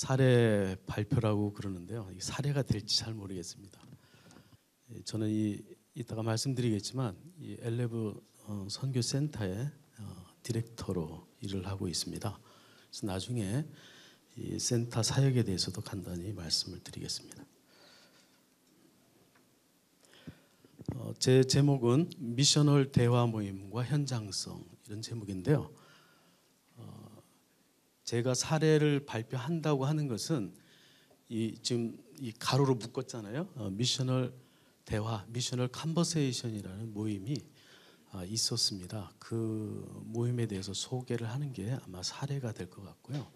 사례 발표라고 그러는데요. 이 사례가 될지 잘 모르겠습니다. 저는 이따가 말씀드리겠지만 이 엘레브 선교센터의 디렉터로 일을 하고 있습니다. 그래서 나중에 이 센터 사역에 대해서도 간단히 말씀을 드리겠습니다. 제 제목은 미셔널 대화 모임과 현장성 이런 제목인데요. 제가 사례를 발표한다고 하는 것은 지금 이 가로로 묶었잖아요. 미셔널 대화, 미셔널 컨버세이션이라는 모임이 있었습니다. 그 모임에 대해서 소개를 하는 게 아마 사례가 될 것 같고요.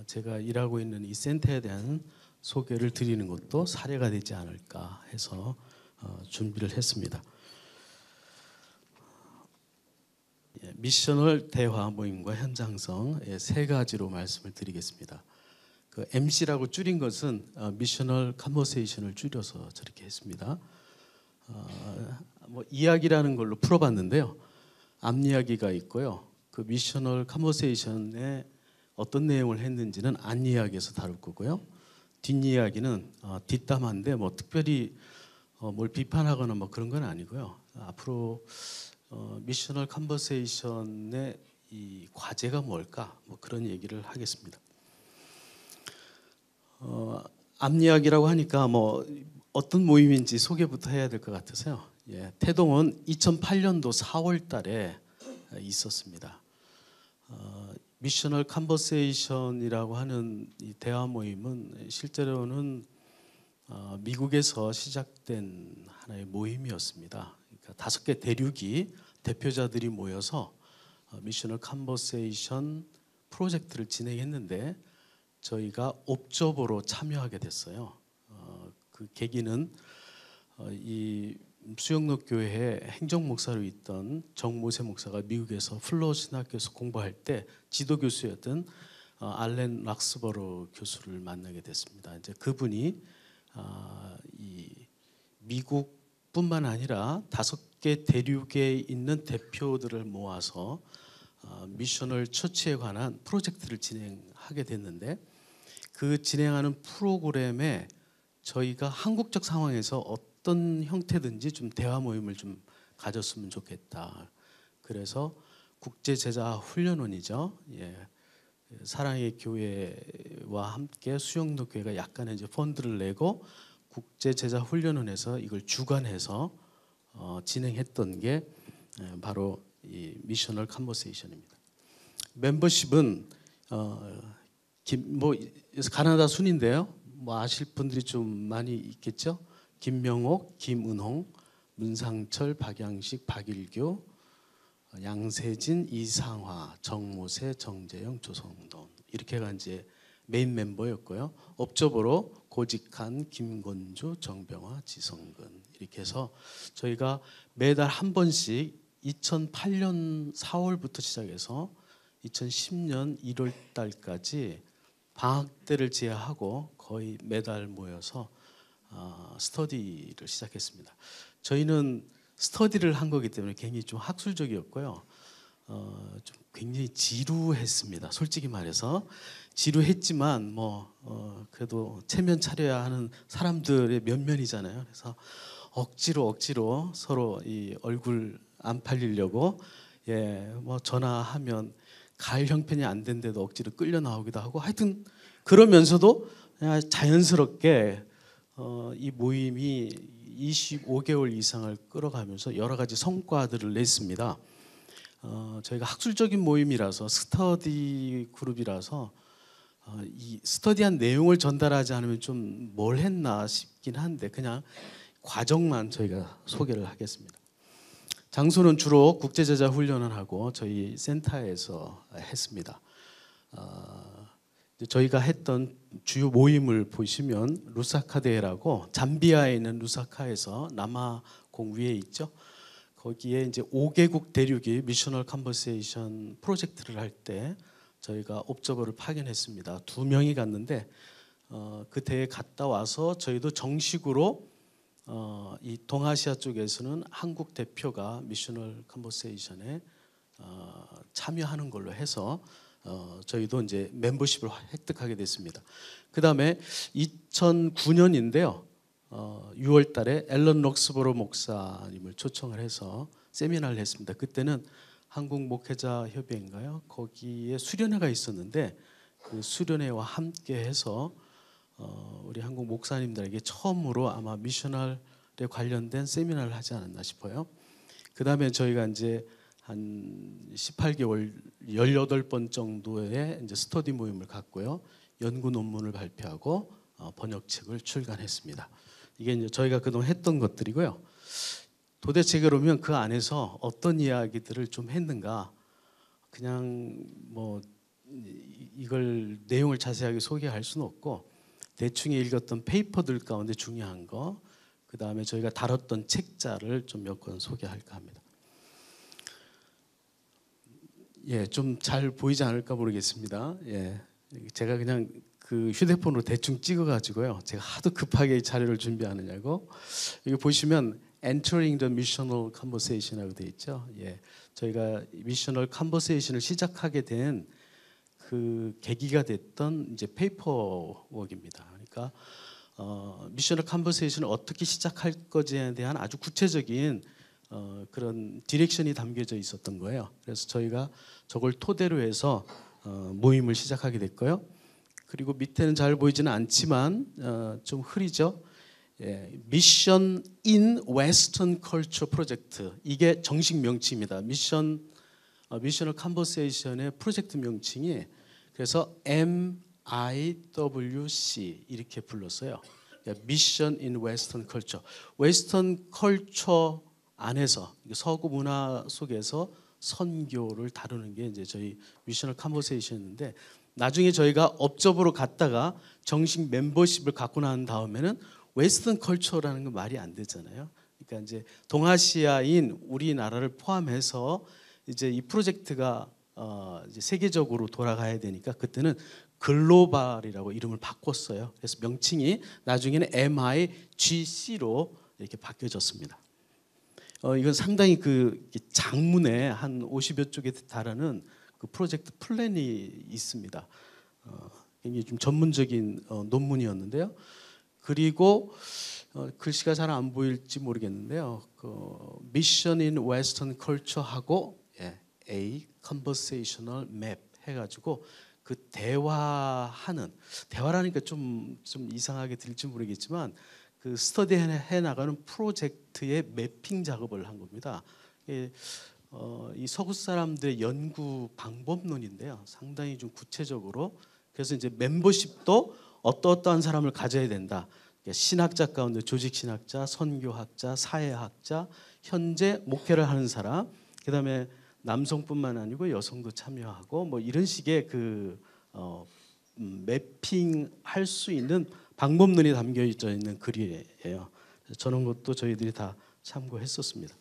제가 일하고 있는 이 센터에 대한 소개를 드리는 것도 사례가 되지 않을까 해서 준비를 했습니다. 미셔널 대화 모임과 현장성 세 가지로 말씀을 드리겠습니다. 그 MC라고 줄인 것은 미셔널 컨버세이션을 줄여서 저렇게 했습니다. 뭐 이야기라는 걸로 풀어봤는데요. 앞 이야기가 있고요. 그 미셔널 컨버세이션에 어떤 내용을 했는지는 앞 이야기에서 다룰 거고요. 뒷 이야기는 뒷담화인데 뭐 특별히 뭘 비판하거나 뭐 그런 건 아니고요. 앞으로 미셔널 컨버세이션의 이 과제가 뭘까? 뭐 그런 얘기를 하겠습니다. 앞 이야기라고 하니까 뭐 어떤 모임인지 소개부터 해야 될 것 같아서요. 태동은 2008년도 4월 달에 있었습니다. 미셔널 컨버세이션이라고 하는 이 대화 모임은 실제로는 미국에서 시작된 하나의 모임이었습니다. 그러니까 5개 대륙이 대표자들이 모여서 미셔널 컨버세이션 프로젝트를 진행했는데 저희가 옵저버로 참여하게 됐어요. 그 계기는 이 수영록 교회에 행정 목사로 있던 정모세 목사가 미국에서 플로우 신학교에서 공부할 때 지도 교수였던 알렌 락스버로 교수를 만나게 됐습니다. 이제 그분이 이 미국뿐만 아니라 5개 대륙에 있는 대표들을 모아서 미셔널 처치에 관한 프로젝트를 진행하게 됐는데 그 진행하는 프로그램에 저희가 한국적 상황에서 어떤 형태든지 좀 대화 모임을 좀 가졌으면 좋겠다. 그래서 국제제자 훈련원이죠. 사랑의 교회와 함께 수영록 교회가 약간의 이제 펀드를 내고 국제제자 훈련원에서 이걸 주관해서 진행했던 게 바로 이 미셔널 컨버세이션입니다. 멤버십은 가나다 순인데요. 뭐 아실 분들이 좀 많이 있겠죠. 김명옥, 김은홍, 문상철, 박양식, 박일교, 양세진, 이상화, 정모세, 정재영, 조성돈 이렇게가 이제 메인 멤버였고요. 업적으로 고직한, 김건주, 정병화, 지성근 이렇게 해서 저희가 매달 한 번씩 2008년 4월부터 시작해서 2010년 1월 달까지 방학 때를 제외하고 거의 매달 모여서 스터디를 시작했습니다. 저희는 스터디를 한 거기 때문에 굉장히 좀 학술적이었고요. 좀 굉장히 지루했습니다. 솔직히 말해서 지루했지만 그래도 체면 차려야 하는 사람들의 면면이잖아요. 그래서 억지로 서로 이 얼굴 안 팔리려고 전화하면 갈 형편이 안 된데도 억지로 끌려 나오기도 하고 하여튼 그러면서도 그냥 자연스럽게 이 모임이 25개월 이상을 끌어가면서 여러 가지 성과들을 냈습니다. 저희가 학술적인 모임이라서 스터디 그룹이라서 이 스터디한 내용을 전달하지 않으면 좀 뭘 했나 싶긴 한데 그냥 과정만 저희가 소개를 하겠습니다. 장소는 주로 국제제자 훈련원하고 저희 센터에서 했습니다. 저희가 했던 주요 모임을 보시면 루사카 대회라고 잠비아에 있는 루사카에서 남아공 위에 있죠. 거기에 이제 5개국 대륙이 미셔널 컨버세이션 프로젝트를 할 때 저희가 옵저버를 파견했습니다. 2명이 갔는데 그 대회 갔다 와서 저희도 정식으로 이 동아시아 쪽에서는 한국 대표가 미셔널 컨버세이션에 참여하는 걸로 해서 저희도 이제 멤버십을 획득하게 됐습니다. 그 다음에 2009년인데요. 6월 달에 앨런 록스보로 목사님을 초청을 해서 세미나를 했습니다. 그때는 한국 목회자 협의회인가요? 거기에 수련회가 있었는데 그 수련회와 함께 해서 우리 한국 목사님들에게 처음으로 아마 미셔널에 관련된 세미나를 하지 않았나 싶어요. 그 다음에 저희가 이제 한 18개월 18번 정도의 이제 스터디 모임을 갖고요. 연구 논문을 발표하고 번역책을 출간했습니다. 이게 이제 저희가 그동안 했던 것들이고요. 도대체 그러면 그 안에서 어떤 이야기들을 좀 했는가? 그냥 뭐 이걸 내용을 자세하게 소개할 수는 없고 대충 읽었던 페이퍼들 가운데 중요한 거, 그 다음에 저희가 다뤘던 책자를 좀 몇 권 소개할까 합니다. 예, 좀 잘 보이지 않을까 모르겠습니다. 예, 제가 그냥 그 휴대폰으로 대충 찍어가지고요. 제가 하도 급하게 이 자료를 준비하느냐고. 여기 보시면 Entering the Missional Conversation이라고 되어 있죠. 예, 저희가 미셔널 컨버세이션을 시작하게 된 그 계기가 됐던 이제 페이퍼웍입니다. 그러니까 미셔널 컨버세이션을 어떻게 시작할 것에 대한 아주 구체적인 그런 디렉션이 담겨져 있었던 거예요. 그래서 저희가 저걸 토대로 해서 모임을 시작하게 됐고요. 그리고 밑에는 잘 보이지는 않지만 좀 흐리죠. 미션 인 웨스턴 컬처 프로젝트, 이게 정식 명칭입니다. 미셔널 컨버세이션의 프로젝트 명칭이 그래서 MIWC 이렇게 불렀어요. 미션 인 웨스턴 컬처. 웨스턴 컬처 안에서 서구 문화 속에서 선교를 다루는 게 이제 저희 미셔널 컨버세이션인데, 나중에 저희가 업적으로 갔다가 정식 멤버십을 갖고 난 다음에는 웨스턴 컬처라는 건 말이 안 되잖아요. 그러니까 이제 동아시아인 우리나라를 포함해서 이제 이 프로젝트가 이제 세계적으로 돌아가야 되니까 그때는 글로벌이라고 이름을 바꿨어요. 그래서 명칭이 나중에는 MIGC로 이렇게 바뀌어졌습니다. 이건 상당히 그 장문에 한 50여 쪽에 달하는 그 프로젝트 플랜이 있습니다. 굉장히 좀 전문적인 논문이었는데요. 그리고 글씨가 잘 안 보일지 모르겠는데요. 그 미션 인 웨스턴 컬처하고 A conversational map 해가지고 그 대화라니까 좀 이상하게 들릴지 모르겠지만 그 스터디 해 나가는 프로젝트의 매핑 작업을 한 겁니다. 이 서구 사람들의 연구 방법론인데요. 상당히 좀 구체적으로, 그래서 이제 멤버십도 어떠한 사람을 가져야 된다. 신학자 가운데 조직 신학자, 선교학자, 사회학자, 현재 목회를 하는 사람, 그다음에 남성뿐만 아니고 여성도 참여하고 뭐 이런 식의 그 매핑할 수 있는 방법론이 담겨져 있는 글이에요. 저런 것도 저희들이 다 참고했었습니다.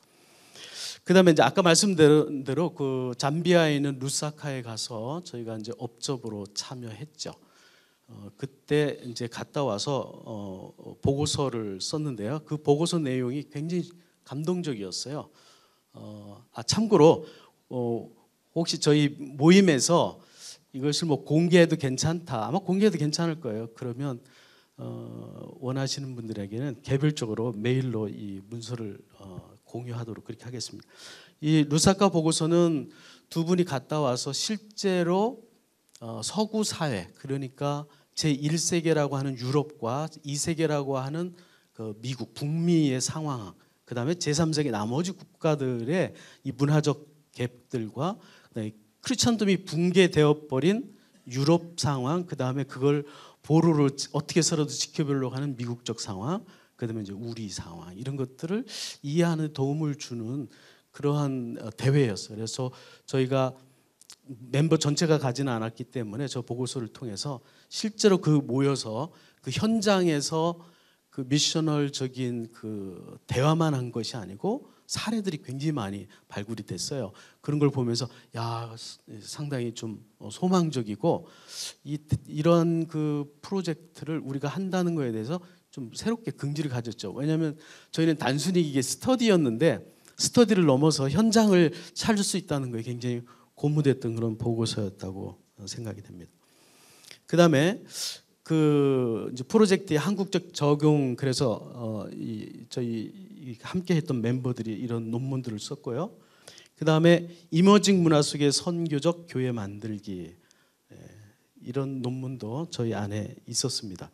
그다음에 이제 아까 말씀드린 대로 그 잠비아에 있는 루사카에 가서 저희가 이제 업적으로 참여했죠. 그때 이제 갔다 와서 보고서를 썼는데요. 그 보고서 내용이 굉장히 감동적이었어요. 참고로 혹시 저희 모임에서 이것을 뭐 공개해도 괜찮다, 아마 공개해도 괜찮을 거예요. 그러면 원하시는 분들에게는 개별적으로 메일로 이 문서를 공유하도록 그렇게 하겠습니다. 이 루사카 보고서는 두 분이 갔다 와서 실제로 서구 사회, 그러니까 제1세계라고 하는 유럽과 2세계라고 하는 그 미국, 북미의 상황, 그 다음에 제3세계 나머지 국가들의 이 문화적 갭들과 크리스천덤이 붕괴되어 버린 유럽 상황, 그 다음에 그걸 보루로 어떻게 서로도 지켜보려고 하는 미국적 상황, 그 다음에 이제 우리 상황, 이런 것들을 이해하는 도움을 주는 그러한 대회였어요. 그래서 저희가 멤버 전체가 가지는 않았기 때문에 저 보고서를 통해서 실제로 그 모여서 그 현장에서 그 미셔널적인 그 대화만 한 것이 아니고 사례들이 굉장히 많이 발굴이 됐어요. 그런 걸 보면서 야, 상당히 좀 소망적이고 이런 그 프로젝트를 우리가 한다는 거에 대해서 좀 새롭게 긍지를 가졌죠. 왜냐하면 저희는 단순히 이게 스터디였는데 스터디를 넘어서 현장을 찾을 수 있다는 거에 굉장히 고무됐던 그런 보고서였다고 생각이 됩니다. 그다음에 그 이제 프로젝트의 한국적 적용 그래서 저희 함께 했던 멤버들이 이런 논문들을 썼고요. 그다음에 이머징 문화 속의 선교적 교회 만들기 이런 논문도 저희 안에 있었습니다.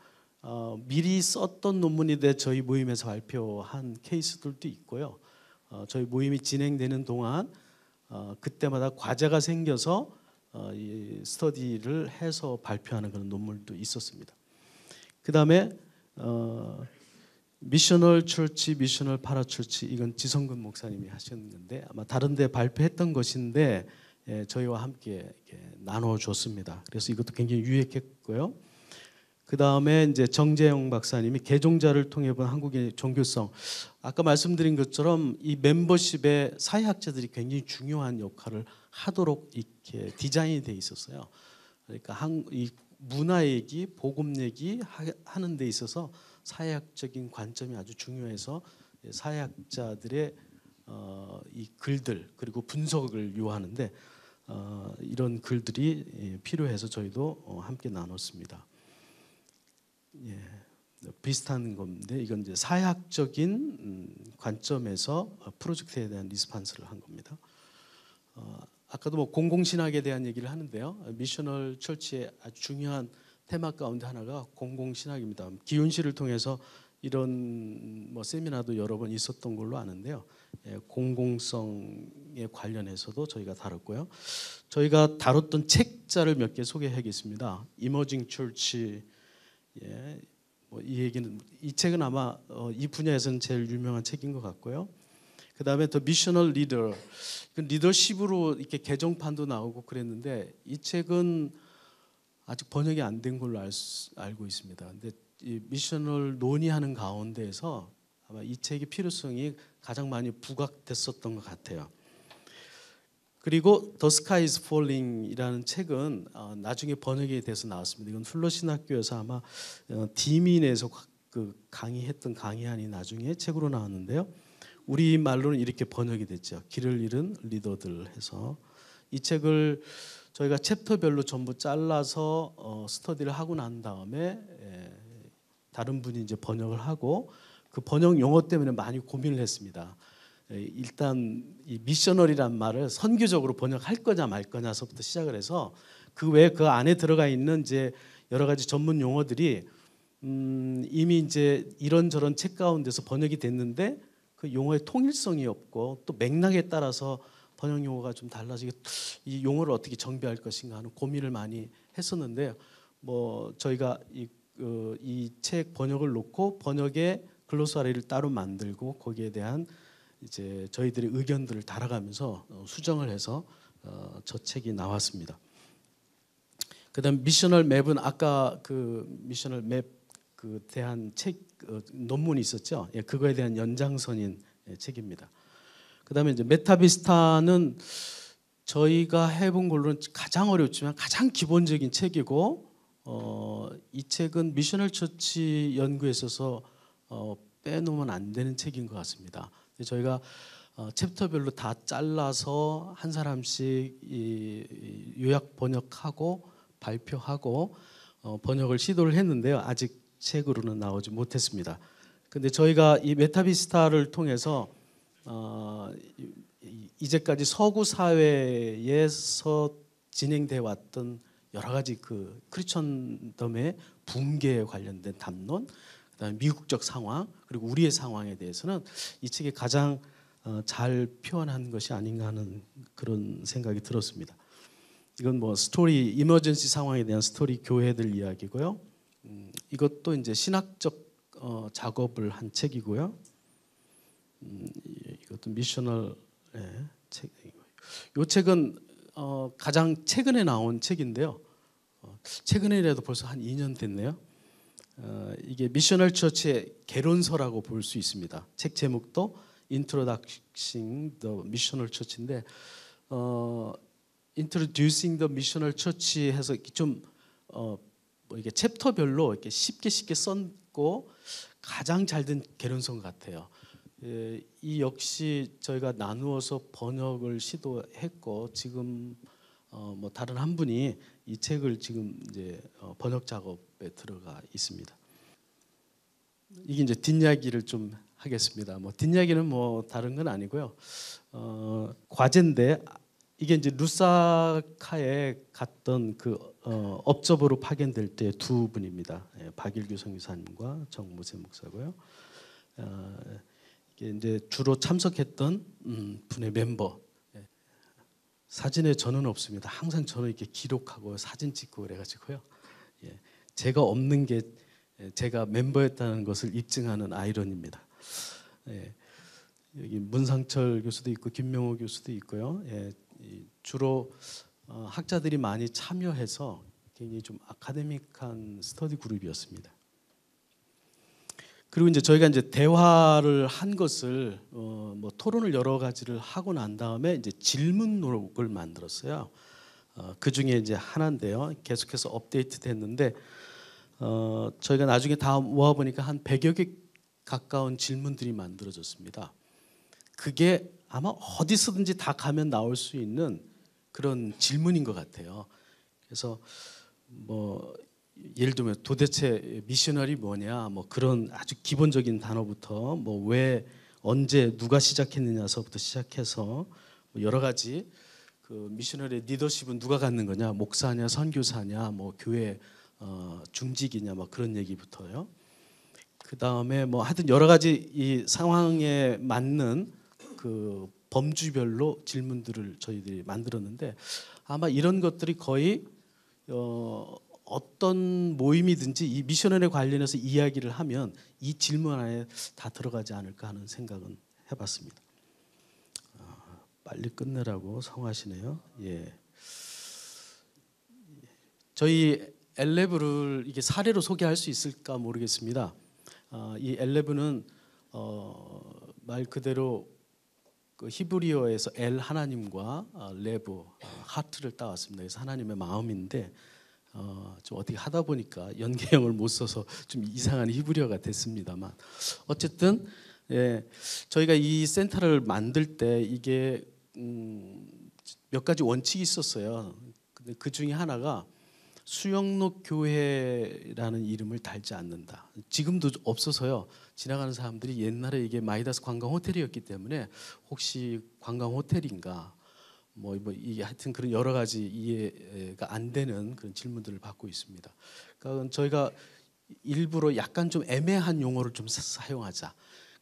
미리 썼던 논문인데 저희 모임에서 발표한 케이스들도 있고요. 저희 모임이 진행되는 동안 그때마다 과제가 생겨서 이 스터디를 해서 발표하는 그런 논문도 있었습니다. 그다음에 미셔널 철치, 미셔널 파라철치 이건 지성근 목사님이 하셨는데 아마 다른데 발표했던 것인데 저희와 함께 이렇게 나눠줬습니다. 그래서 이것도 굉장히 유익했고요. 그 다음에 이제 정재영 박사님이 개종자를 통해 본 한국의 종교성. 아까 말씀드린 것처럼 이 멤버십에 사회학자들이 굉장히 중요한 역할을 하도록 이렇게 디자인이 돼 있었어요. 그러니까 이 문화 얘기, 복음 얘기 하는 데 있어서 사회학적인 관점이 아주 중요해서 사회학자들의 이 글들 그리고 분석을 요하는데 이런 글들이 필요해서 저희도 함께 나눴습니다. 예, 비슷한 건데 이건 이제 사회학적인 관점에서 프로젝트에 대한 리스판스를 한 겁니다. 아까도 뭐 공공신학에 대한 얘기를 하는데요. 미셔널 철치의 아주 중요한 테마 가운데 하나가 공공신학입니다. 기훈실을 통해서 이런 뭐 세미나도 여러 번 있었던 걸로 아는데요. 공공성에 관련해서도 저희가 다뤘고요. 저희가 다뤘던 책자를 몇 개 소개하겠습니다. 이머징 철치, 뭐 이 얘기는 이 책은 아마 이 분야에서는 제일 유명한 책인 것 같고요. 그 다음에 더 미셔널 리더, 리더십으로 이렇게 개정판도 나오고 그랬는데 이 책은 아직 번역이 안 된 걸로 알고 있습니다. 근데 이 미셔널 논의하는 가운데에서 아마 이 책의 필요성이 가장 많이 부각됐었던 것 같아요. 그리고 The Sky is Falling이라는 책은 나중에 번역이 돼서 나왔습니다. 이건 플러 신학교에서 아마 디민에서 그 강의했던 강의안이 나중에 책으로 나왔는데요. 우리 말로는 이렇게 번역이 됐죠. 길을 잃은 리더들 해서 이 책을 저희가 챕터별로 전부 잘라서 스터디를 하고 난 다음에 다른 분이 이제 번역을 하고 그 번역 용어 때문에 많이 고민을 했습니다. 일단 이 미셔널이란 말을 선교적으로 번역할 거냐 말 거냐서부터 시작을 해서 그 외에 그 안에 들어가 있는 이제 여러 가지 전문 용어들이 이미 이제 이런저런 책 가운데서 번역이 됐는데 그 용어의 통일성이 없고 또 맥락에 따라서 번역 용어가 좀 달라지게 이 용어를 어떻게 정비할 것인가 하는 고민을 많이 했었는데요. 뭐 저희가 이 책 번역을 놓고 번역의 글로사리를 따로 만들고 거기에 대한 이제 저희들의 의견들을 달아가면서 수정을 해서 저 책이 나왔습니다. 그다음 미셔널 맵은 아까 그 미셔널 맵 그 대한 책 논문이 있었죠. 그거에 대한 연장선인 책입니다. 그다음에 이제 메타비스타는 저희가 해본 걸로는 가장 어렵지만 가장 기본적인 책이고 이 책은 미셔널 처치 연구에 있어서 빼놓으면 안 되는 책인 것 같습니다. 저희가 챕터별로 다 잘라서 한 사람씩 요약 번역하고 발표하고 번역을 시도를 했는데요. 아직 책으로는 나오지 못했습니다. 근데 저희가 이 메타비스타를 통해서 이제까지 서구 사회에서 진행돼 왔던 여러 가지 그 크리스천덤의 붕괴에 관련된 담론, 그다음에 미국적 상황 그리고 우리의 상황에 대해서는 이 책이 가장 잘 표현한 것이 아닌가 하는 그런 생각이 들었습니다. 이건 뭐 스토리 이머전시 상황에 대한 스토리 교회들 이야기고요. 이것도 이제 신학적 작업을 한 책이고요. 이것도 미셔널 책이고요. 이 책은 가장 최근에 나온 책인데요. 최근이라도 벌써 한 2년 됐네요. 이게 미셔널 처치의 개론서라고 볼 수 있습니다. 책 제목도 Introducing the Missional Church인데 Introducing the Missional Church 해서 좀 뭐 이게 챕터별로 이렇게 쉽게 썼고 가장 잘 된 개론서 같아요. 이 역시 저희가 나누어서 번역을 시도했고 지금 뭐 다른 한 분이 이 책을 지금 이제 번역 작업에 들어가 있습니다. 이게 이제 뒷이야기를 좀 하겠습니다. 뭐 뒷이야기는 뭐 다른 건 아니고요. 과제인데 이게 이제 루사카에 갔던 그 업적으로 파견될 때 두 분입니다. 예, 박일규 선교사님과 정무세 목사고요. 이게 이제 주로 참석했던 분의 멤버. 예. 사진에 저는 없습니다. 항상 저는 이렇게 기록하고 사진 찍고 그래가지고요. 예. 제가 없는 게 제가 멤버였다는 것을 입증하는 아이러니입니다. 예. 여기 문상철 교수도 있고 김명호 교수도 있고요. 예. 주로 학자들이 많이 참여해서 굉장히 좀 아카데믹한 스터디 그룹이었습니다. 그리고 이제 저희가 이제 대화를 한 것을 뭐 토론을 여러 가지를 하고 난 다음에 이제 질문록을 만들었어요. 그 중에 이제 하나인데요. 계속해서 업데이트됐는데 저희가 나중에 다 모아 보니까 한 100여 개 가까운 질문들이 만들어졌습니다. 그게 아마 어디서든지 다 가면 나올 수 있는 그런 질문인 것 같아요. 그래서 뭐 예를 들면 도대체 미셔너리 뭐냐, 뭐 그런 아주 기본적인 단어부터 뭐 왜 언제 누가 시작했느냐서부터 시작해서 뭐 여러 가지 그 미셔너리 리더십은 누가 갖는 거냐, 목사냐, 선교사냐, 뭐 교회 중직이냐, 뭐 그런 얘기부터요. 그 다음에 뭐 하여튼 여러 가지 이 상황에 맞는 그 범주별로 질문들을 저희들이 만들었는데 아마 이런 것들이 거의 어떤 모임이든지 이 미셔널에 관련해서 이야기를 하면 이 질문 안에 다 들어가지 않을까 하는 생각은 해봤습니다. 빨리 끝내라고 성하시네요. 예. 저희 엘레브를 이게 사례로 소개할 수 있을까 모르겠습니다. 이 엘레브는 말 그대로 그 히브리어에서 엘 하나님과 레브 하트를 따왔습니다. 그래서 하나님의 마음인데 좀 어떻게 하다 보니까 연계형을 못 써서 좀 이상한 히브리어가 됐습니다만 어쨌든 예, 저희가 이 센터를 만들 때 이게 몇 가지 원칙이 있었어요. 근데 그 중에 하나가 수영록 교회라는 이름을 달지 않는다. 지금도 없어서요. 지나가는 사람들이 옛날에 이게 마이다스 관광 호텔이었기 때문에 혹시 관광 호텔인가 뭐 이게 하여튼 그런 여러 가지 이해가 안 되는 그런 질문들을 받고 있습니다. 그러니까 저희가 일부러 약간 좀 애매한 용어를 좀 사용하자.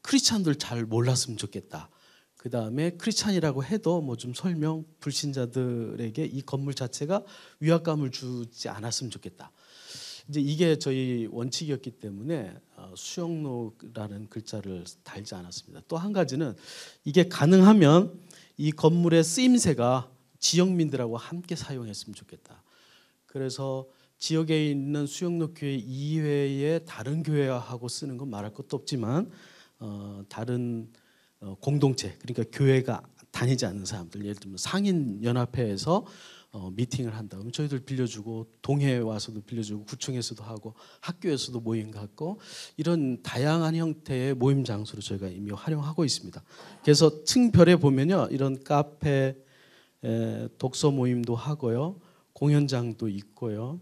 크리스찬들 잘 몰랐으면 좋겠다. 그 다음에 크리스찬이라고 해도 뭐 좀 설명, 불신자들에게 이 건물 자체가 위압감을 주지 않았으면 좋겠다. 이제 이게 저희 원칙이었기 때문에 수영로라는 글자를 달지 않았습니다. 또 한 가지는 이게 가능하면 이 건물의 쓰임새가 지역민들하고 함께 사용했으면 좋겠다. 그래서 지역에 있는 수영로 교회 이외의 다른 교회하고 쓰는 건 말할 것도 없지만 다른 공동체, 그러니까 교회가 다니지 않는 사람들, 예를 들면 상인연합회에서 미팅을 한다 그러면 저희들 빌려주고 동해 와서도 빌려주고 구청에서도 하고 학교에서도 모임 갖고 이런 다양한 형태의 모임 장소로 저희가 이미 활용하고 있습니다. 그래서 층별에 보면요, 이런 카페, 독서 모임도 하고요, 공연장도 있고요.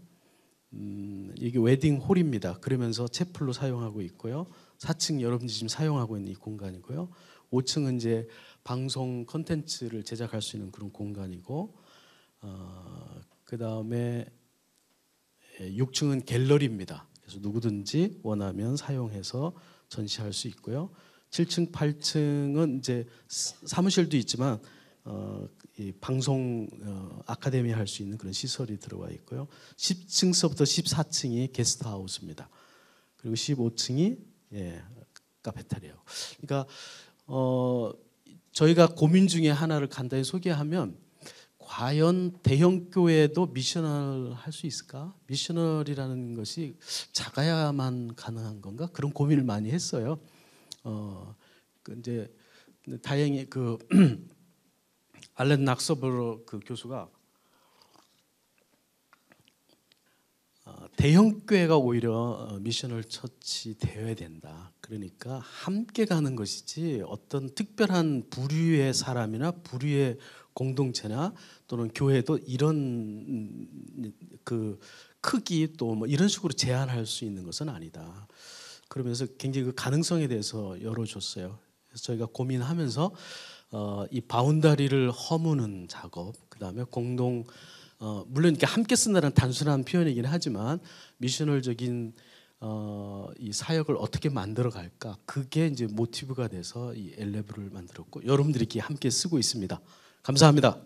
이게 웨딩 홀입니다. 그러면서 채플로 사용하고 있고요. 4층 여러분들이 지금 사용하고 있는 이 공간이고요. 5층은 이제 방송 콘텐츠를 제작할 수 있는 그런 공간이고, 그 다음에 6층은 갤러리입니다. 그래서 누구든지 원하면 사용해서 전시할 수 있고요. 7층, 8층은 이제 사무실도 있지만 이 방송 아카데미 할 수 있는 그런 시설이 들어와 있고요. 10층서부터 14층이 게스트하우스입니다. 그리고 15층이 카페테리아고. 그러니까 저희가 고민 중에 하나를 간단히 소개하면 과연 대형 교회도 미셔널 할 수 있을까? 미셔널이라는 것이 작아야만 가능한 건가? 그런 고민을 많이 했어요. 이제 다행히 그 알렌 낙서버러 그 교수가 대형 교회가 오히려 미셔널 처치 되어야 된다. 그러니까 함께 가는 것이지 어떤 특별한 부류의 사람이나 부류의 공동체나 또는 교회도 이런 그 크기 또 뭐 이런 식으로 제한할 수 있는 것은 아니다. 그러면서 굉장히 그 가능성에 대해서 열어줬어요. 그래서 저희가 고민하면서 이 바운다리를 허무는 작업, 그 다음에 공동 물론 이렇게 함께 쓴다는 단순한 표현이긴 하지만 미셔널적인 이 사역을 어떻게 만들어 갈까, 그게 이제 모티브가 돼서 이 엘레브를 만들었고 여러분들이 이렇게 함께 쓰고 있습니다. 감사합니다.